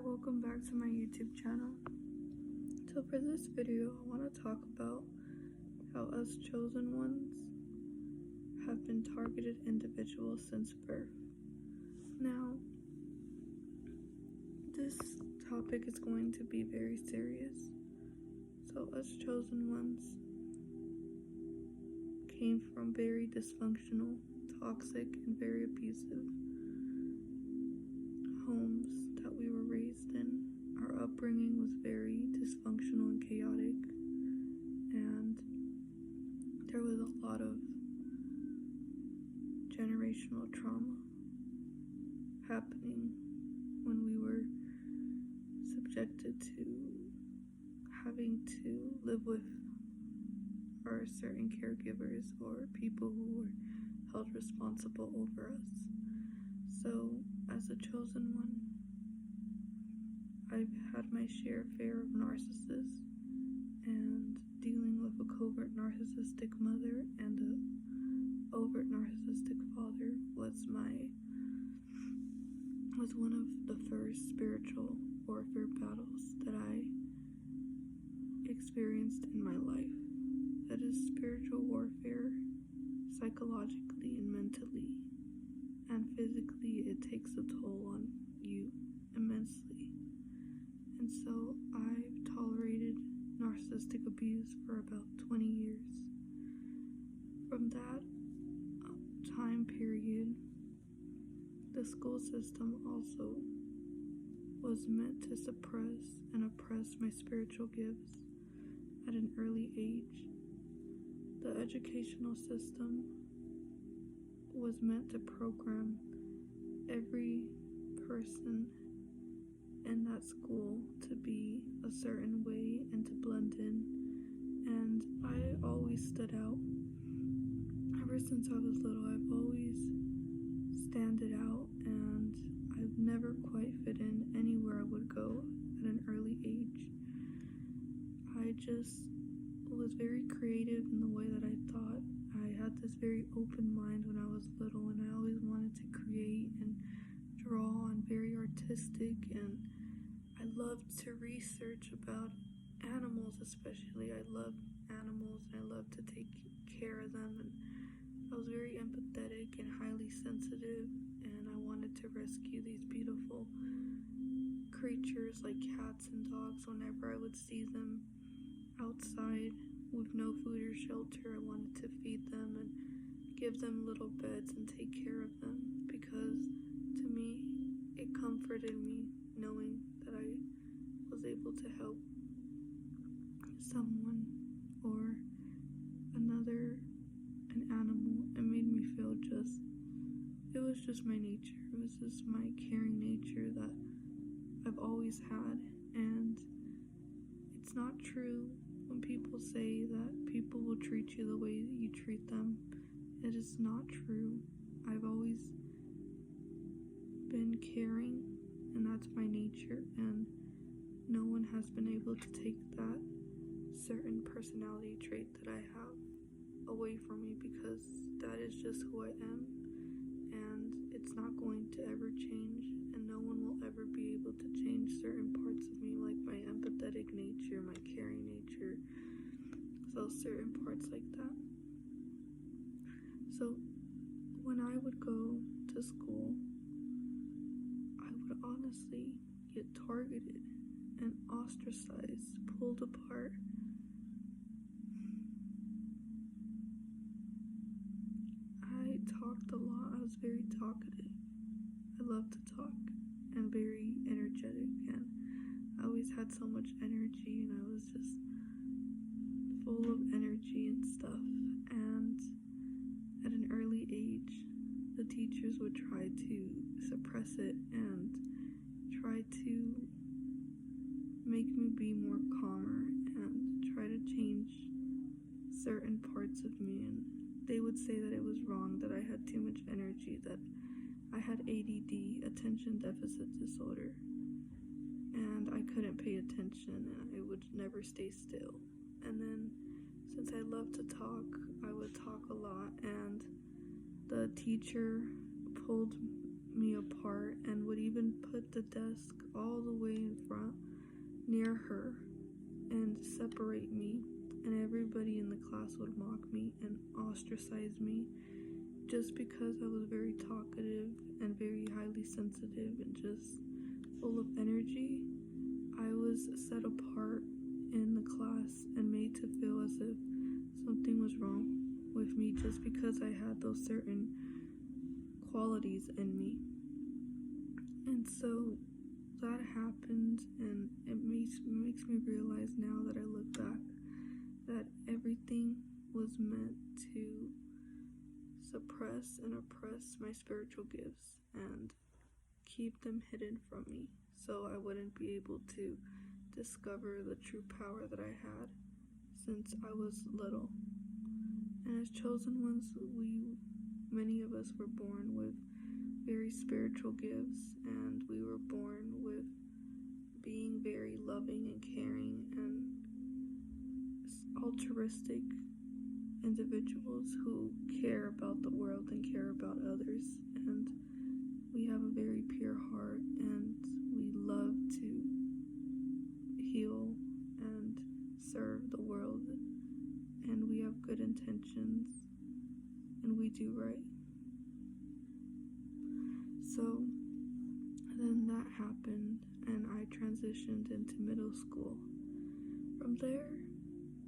welcome back to my YouTube channel. So for this video, I want to talk about how us chosen ones have been targeted individuals since birth. Now, this topic is going to be very serious. So us chosen ones came from very dysfunctional, toxic, and very abusive homes that we were raised in. Our upbringing was very dysfunctional and chaotic, and there was a lot of generational trauma happening when we were subjected to having to live with our certain caregivers or people who were held responsible over us. So, as a chosen one, I've had my share of narcissists, and dealing with a covert narcissistic mother and a overt narcissistic father was one of the first spiritual warfare battles that I experienced in my life. That is spiritual warfare, psychologically and mentally and physically. It takes a toll on you immensely. And so I've tolerated narcissistic abuse for about 20 years. From that time period, the school system also was meant to suppress and oppress my spiritual gifts at an early age. The educational system was meant to program every person in that school to be a certain way and to blend in, and I always stood out. Ever since I was little, I've always standed out, and I've never quite fit in anywhere I would go at an early age. I just was very creative in the way that I thought. I had this very open mind when I was little, and I always wanted to create and draw and very artistic, and I loved to research about animals. Especially I loved animals and I loved to take care of them, and I was very empathetic and highly sensitive, and I wanted to rescue these beautiful creatures like cats and dogs. Whenever I would see them outside with no food or shelter, I wanted to feed them and give them little beds and take care of them, because to me it comforted me knowing that I was able to help someone or an animal. It made me feel it was just my nature. It was just my caring nature that I've always had. And it's not true when people say that people will treat you the way that you treat them. It is not true. I've always been caring, and that's my nature, and no one has been able to take that certain personality trait that I have away from me, because that is just who I am, and it's not going to ever change, and no one will ever be able to change certain parts of me, like my empathetic nature, my caring nature, so certain parts like that. So when I would go to school, I would honestly get targeted and ostracized, pulled apart. I talked a lot. I was very talkative. I loved to talk and very energetic, and I always had so much energy, and I was just full of energy and stuff. And at an early age, the teachers would try to suppress it and try to make me be more calmer and try to change certain parts of me. And they would say that it was wrong, that I had too much energy, that I had ADD, attention deficit disorder, and I couldn't pay attention, and I would never stay still. And then, since I love to talk, I would talk a lot, and the teacher pulled me apart and would even put at the desk all the way in front near her and separate me, and everybody in the class would mock me and ostracize me just because I was very talkative and very highly sensitive and just full of energy. I was set apart in the class and made to feel as if something was wrong with me just because I had those certain qualities in me. And so that happened, and it makes me realize now that I look back that everything was meant to suppress and oppress my spiritual gifts and keep them hidden from me so I wouldn't be able to discover the true power that I had since I was little. And as chosen ones, many of us were born with very spiritual gifts, and we were born with being very loving and caring and altruistic individuals who care about the world and care about others. And we have a very pure heart, and we love to heal and serve the world, and we have good intentions, and we do right. So then that happened, and I transitioned into middle school. From there,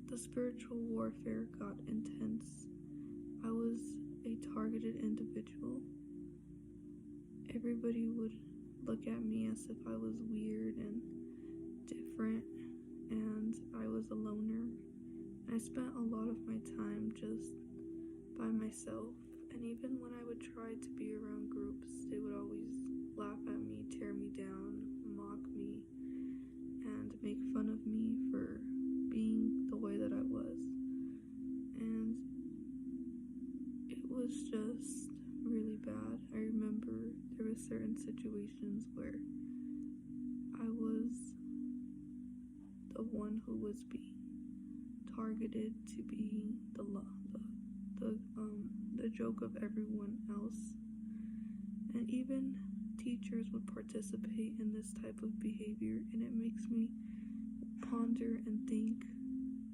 the spiritual warfare got intense. I was a targeted individual. Everybody would look at me as if I was weird and different, and I was a loner. I spent a lot of my time just by myself, and even when I would try to be around groups, they would always laugh at me, tear me down, mock me, and make fun of me for being the way that I was. And it was just really bad. I remember there were certain situations where I was the one who was being targeted to being the joke of everyone else. And even teachers would participate in this type of behavior, and it makes me ponder and think,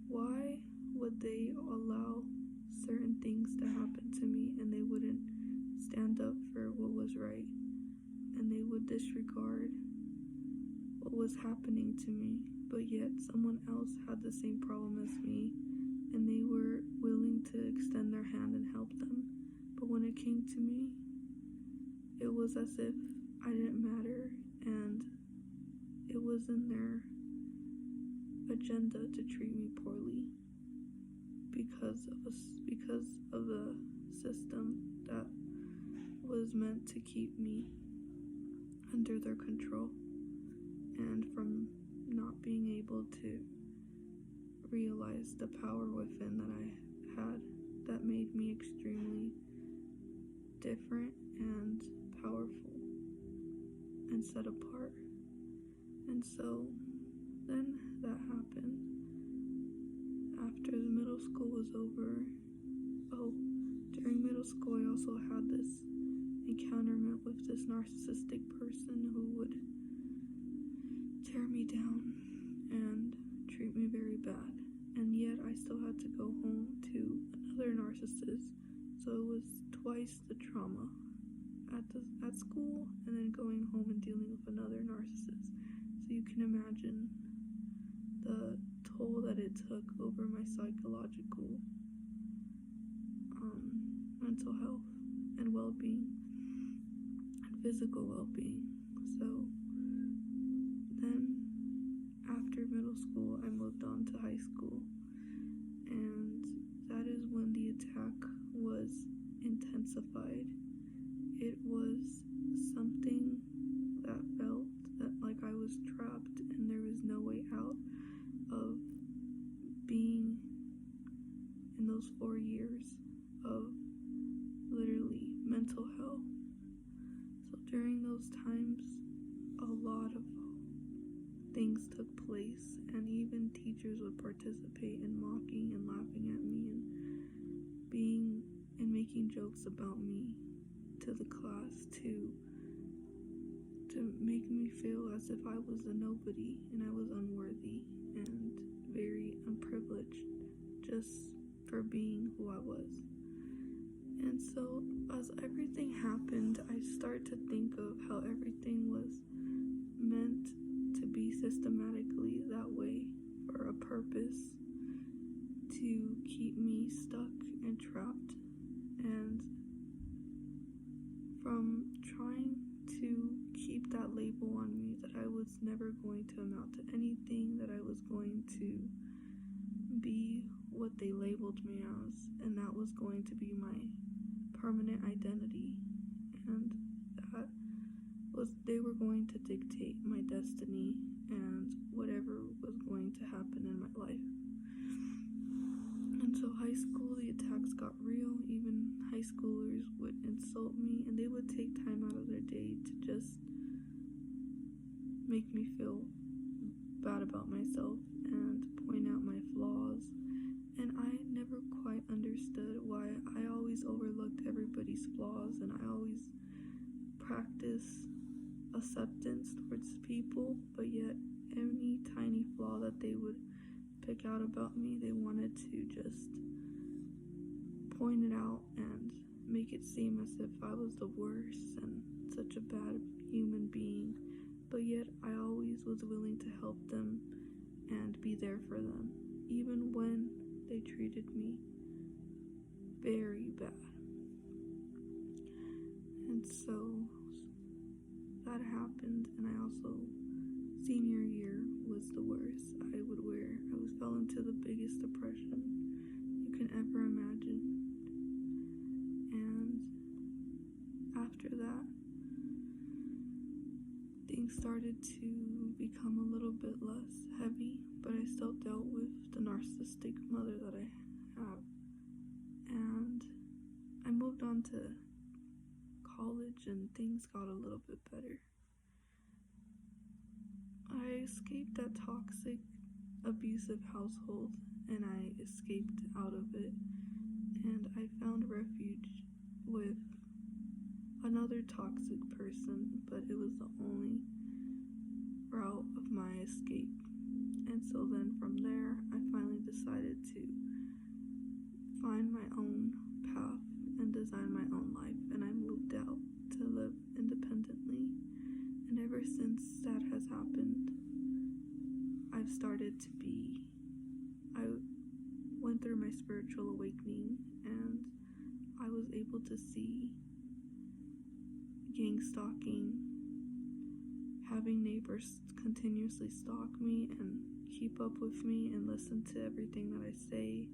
why would they allow certain things to happen to me and they wouldn't stand up for what was right, and they would disregard what was happening to me, but yet someone else had the same problem as me and they were willing to extend their hand and help them. But when it came to me, it was as if I didn't matter, and it was in their agenda to treat me poorly because of the system that was meant to keep me under their control, and from not being able to realize the power within that I had that made me extremely different and powerful and set apart. And so then that happened. After the middle school was over, during middle school I also had this encounterment with this narcissistic person who would tear me down and treat me very bad, and yet I still had to go home to another narcissist. So it was twice the trauma at school, and then going home and dealing with another narcissist. So you can imagine the toll that it took over my psychological mental health and well-being and physical well-being. So then after middle school, I moved on to high school, and that is when the attack was intensified. It was something that felt that like I was trapped and there was no way out of being in those 4 years of literally mental hell. So during those times, a lot of things took place, and even teachers would participate in mocking and laughing at me and making jokes about me to the class to to make me feel as if I was a nobody and I was unworthy and very unprivileged just for being who I was. And so as everything happened, I start to think of how everything was meant to be systematically that way for a purpose, to keep me stuck and trapped. And from trying to keep that label on me that I was never going to amount to anything, that I was going to be what they labeled me as, and that was going to be my permanent identity, and that was they were going to dictate my destiny and whatever was going to happen in my life. And so high school, the attacks got real. Even high schoolers would insult me, and they would take time out of their day to just make me feel bad about myself and point out my flaws. And I never quite understood why I always overlooked everybody's flaws, and I always practiced acceptance towards people, but yet any tiny flaw that they would pick out about me, they wanted to just point it out and make it seem as if I was the worst and such a bad human being. But yet I always was willing to help them and be there for them, even when they treated me very bad. And so that happened, and I also, senior year was the worst. I fell into the biggest depression you can ever imagine. And after that, things started to become a little bit less heavy, but I still dealt with the narcissistic mother that I have. And I moved on to college, and things got a little bit better. I escaped that toxic, abusive household, and I escaped out of it, and I found refuge with another toxic person, but it was the only route of my escape. And so then from there, I finally decided to find my own path and design my own life, and I moved out to live independently. And ever since that has happened, I've started to be, I went through my spiritual awakening, and I was able to see gang stalking, having neighbors continuously stalk me and keep up with me and listen to everything that I say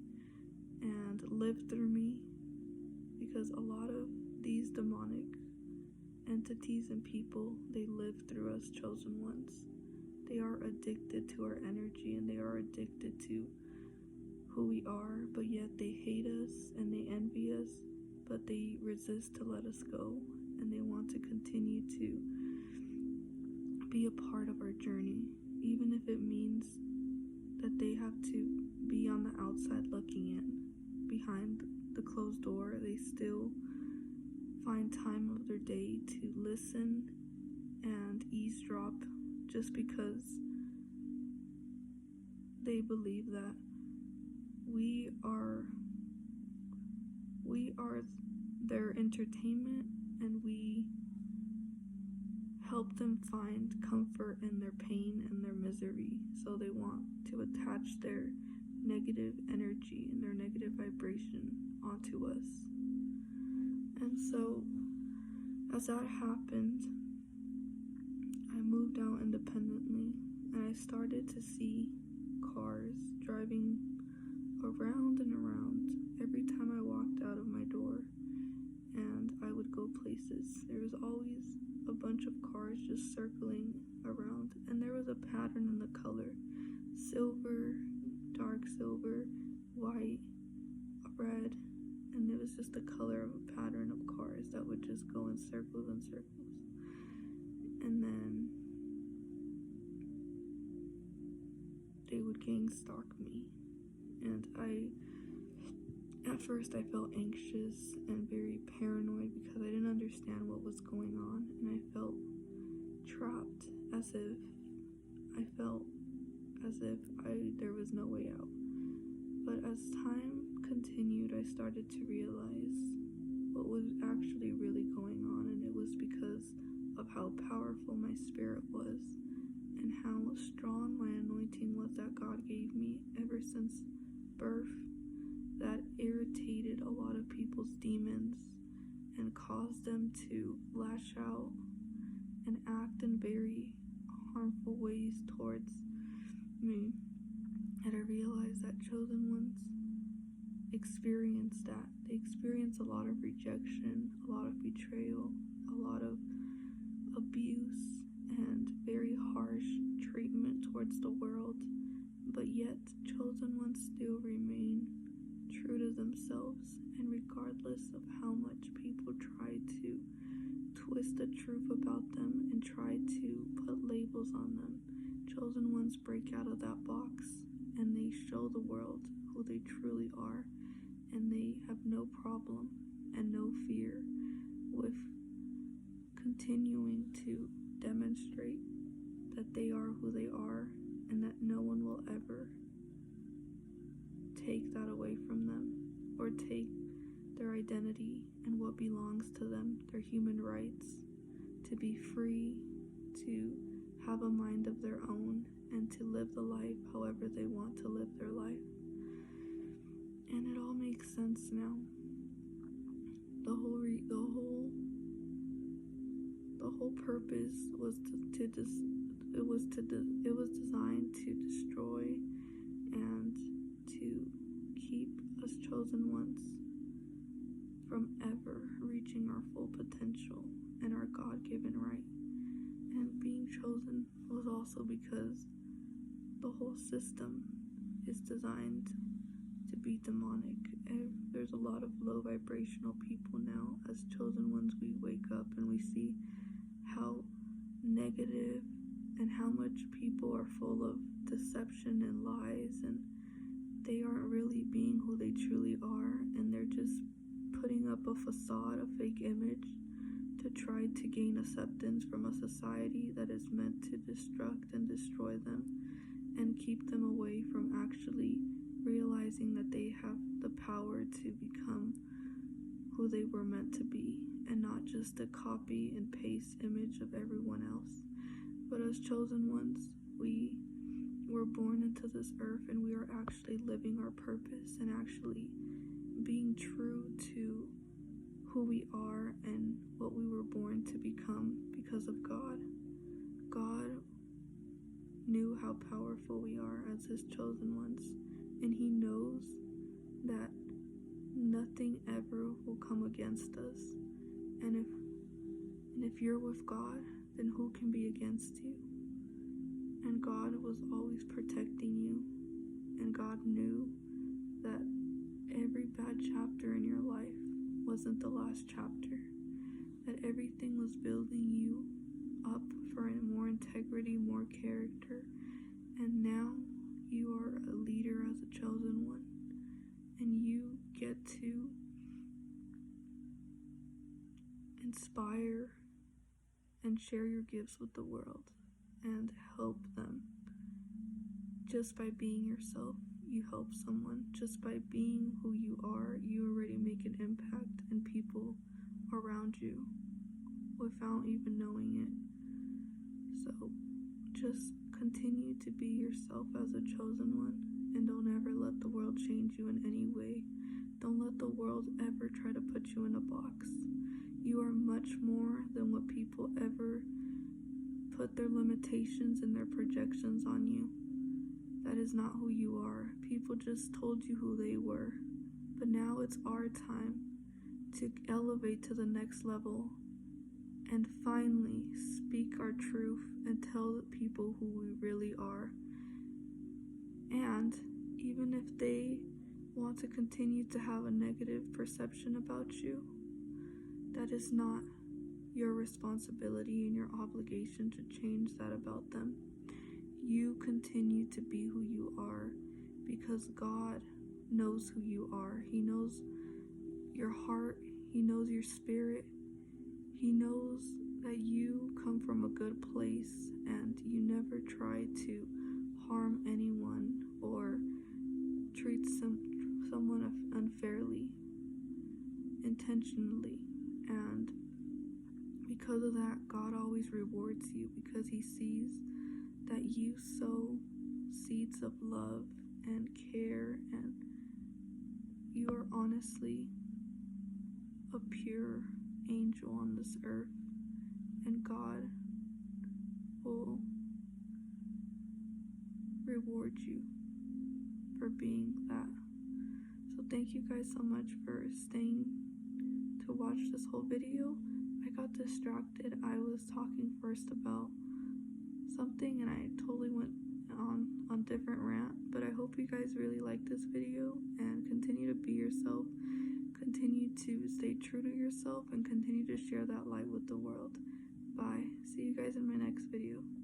and live through me, because a lot of these demonic entities and people, they live through us chosen ones. They are addicted to our energy, and they are addicted to who we are, but yet they hate us and they envy us, but they resist to let us go, and they want to continue to be a part of our journey, even if it means that they have to be on the outside looking in. Behind the closed door, they still find time of their day to listen and eavesdrop, just because they believe that we are their entertainment, and we help them find comfort in their pain and their misery. So they want to attach their negative energy and their negative vibration onto us. And so as that happened, I moved out independently, and I started to see cars driving around and around every time I walked out of my door and I would go places. There was always a bunch of cars just circling around, and there was a pattern in the color: silver, dark silver, white, red, and it was just the color of a pattern of cars that would just go in circles and circles. And then they would gang stalk me, and at first I felt anxious and very paranoid because I didn't understand what was going on, and I felt trapped, as if I felt as if there was no way out. But as time continued, I started to realize what was actually really going on, and it was because of how powerful my spirit was and how strong my anointing was that God gave me ever since birth, that irritated a lot of people's demons and caused them to lash out and act in very harmful ways towards me. And I realized that chosen ones experience that. They experience a lot of rejection, a lot of betrayal, a lot of abuse, and very harsh treatment towards the world. But yet, chosen ones still remain true to themselves, and regardless of how much people try to twist the truth about them and try to put labels on them, chosen ones break out of that box and they show the world who they truly are, and they have no problem and no fear with continuing to demonstrate that they are who they are and that no one will ever take that away from them or take their identity and what belongs to them, their human rights, to be free, to have a mind of their own, and to live the life however they want to live their life. And it all makes sense now. The whole purpose was it was designed to destroy and to keep us chosen ones from ever reaching our full potential and our God-given right. And being chosen was also because the whole system is designed to be demonic. And there's a lot of low vibrational people now. As chosen ones, we wake up and we see how negative and how much people are full of deception and lies, and they aren't really being who they truly are, and they're just putting up a facade, a fake image, to try to gain acceptance from a society that is meant to destruct and destroy them and keep them away from actually realizing that they have the power to become who they were meant to be, and not just a copy and paste image of everyone else. But as chosen ones, we were born into this earth, and we are actually living our purpose and actually being true to who we are and what we were born to become because of God. God knew how powerful we are as his chosen ones, and he knows that nothing ever will come against us. And if you're with God, then who can be against you? And God was always protecting you, and God knew that every bad chapter in your life wasn't the last chapter, that everything was building you up for more integrity, more character, and now you are a leader as a chosen one, and you get to inspire and share your gifts with the world and help them. Just by being yourself, you help someone. Just by being who you are, you already make an impact in people around you without even knowing it. So just continue to be yourself as a chosen one, and don't ever let the world change you in any way. Don't let the world ever try to put you in a box. You are much more than what people ever put their limitations and their projections on you. That is not who you are. People just told you who they were. But now it's our time to elevate to the next level and finally speak our truth and tell the people who we really are. And even if they want to continue to have a negative perception about you, that is not your responsibility and your obligation to change that about them. You continue to be who you are because God knows who you are. He knows your heart. He knows your spirit. He knows that you come from a good place and you never try to harm anyone or treat someone unfairly, intentionally. And because of that, God always rewards you because He sees that you sow seeds of love and care, and you are honestly a pure angel on this earth, and God will reward you for being that. So thank you guys so much for staying to watch this whole video. I got distracted. I was talking first about something and I totally went on different rant, but I hope you guys really like this video and continue to be yourself, continue to stay true to yourself, and continue to share that light with the world. Bye. See you guys in my next video.